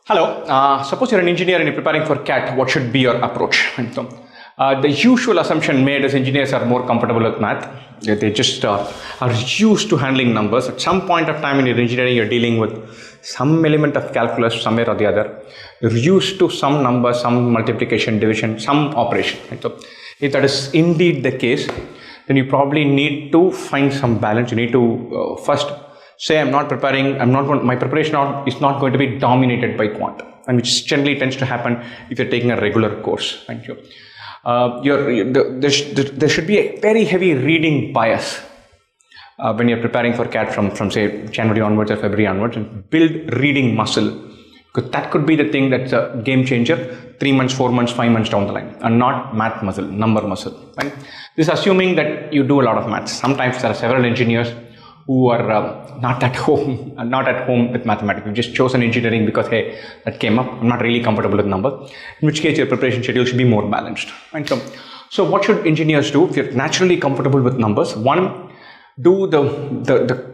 Hello, suppose you're an engineer and you're preparing for CAT, what should be your approach? And so, the usual assumption made is engineers are more comfortable with math. They just are used to handling numbers. At some point of time in your engineering, you're dealing with some element of calculus somewhere or the other. You're used to some number, some multiplication, division, some operation. And so, if that is indeed the case, then you probably need to find some balance. You need to first say my preparation is not going to be dominated by quant, and which generally tends to happen if you're taking a regular course. Thank you. There should be a very heavy reading bias when you're preparing for CAT from say January onwards or February onwards, and build reading muscle, because that could be the thing that's a game changer 3 months, 4 months, 5 months down the line, and not math muscle, number muscle. Right? This is assuming that you do a lot of maths. Sometimes there are several engineers who are not at home with mathematics. You've just chosen engineering because, hey, that came up. I'm not really comfortable with numbers. In which case, your preparation schedule should be more balanced. Right? So what should engineers do if you're naturally comfortable with numbers? One, do the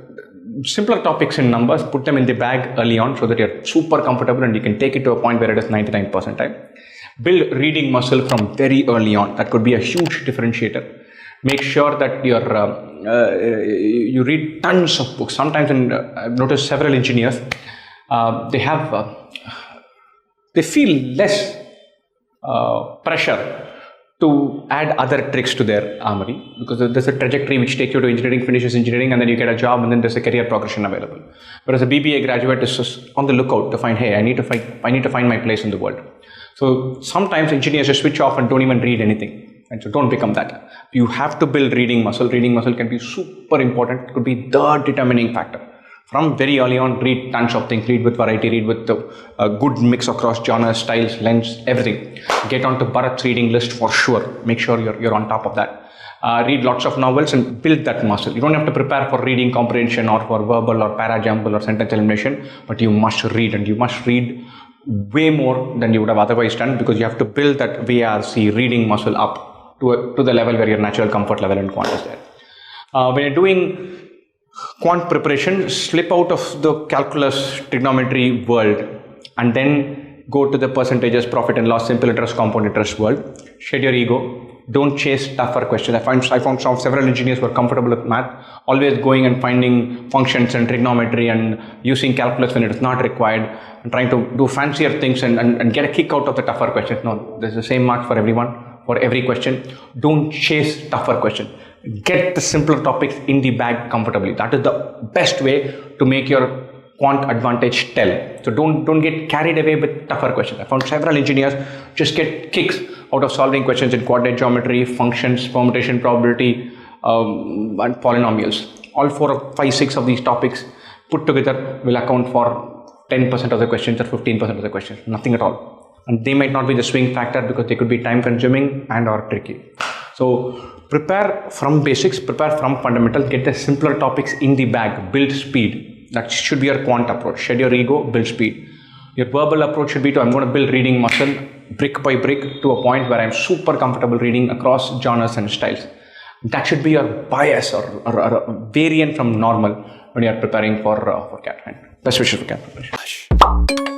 simpler topics in numbers, put them in the bag early on so that you're super comfortable and you can take it to a point where it is 99 percentile. Build reading muscle from very early on. That could be a huge differentiator. Make sure that you read tons of books. Sometimes, I've noticed several engineers, they feel less pressure to add other tricks to their armory, because there's a trajectory which takes you to engineering, finishes engineering, and then you get a job, and then there's a career progression available. Whereas a BBA graduate is just on the lookout to find, hey, I need to find my place in the world. So sometimes engineers just switch off and don't even read anything. And so don't become that. You have to build reading muscle. Reading muscle can be super important. It could be the determining factor. From very early on, read tons of things. Read with variety, read with a good mix across genres, styles, lengths, everything. Get onto Bharat's reading list for sure. Make sure you're on top of that. Read lots of novels and build that muscle. You don't have to prepare for reading comprehension or for verbal or para-jumble or sentence elimination, but you must read, and you must read way more than you would have otherwise done, because you have to build that VRC reading muscle up to the level where your natural comfort level in quant is there. When you're doing quant preparation, slip out of the calculus trigonometry world and then go to the percentages, profit and loss, simple interest, compound interest world. Shed your ego. Don't chase tougher questions. I found several engineers who are comfortable with math, always going and finding functions and trigonometry and using calculus when it is not required, and trying to do fancier things and get a kick out of the tougher questions. No, there's the same mark for everyone. For every question. Don't chase tougher questions. Get the simpler topics in the bag comfortably. That is the best way to make your quant advantage tell. So don't get carried away with tougher questions. I found several engineers just get kicks out of solving questions in coordinate geometry, functions, permutation probability, and polynomials. All 4 or 5, 6 of these topics put together will account for 10% of the questions or 15% of the questions. Nothing at all. And they might not be the swing factor because they could be time consuming and or tricky. So prepare from basics, prepare from fundamentals, get the simpler topics in the bag, build speed. That should be your quant approach. Shed your ego, build speed. Your verbal approach should be I'm going to build reading muscle brick by brick to a point where I'm super comfortable reading across genres and styles. That should be your bias or a variant from normal when you're preparing for CAT. Best wishes for CAT preparation.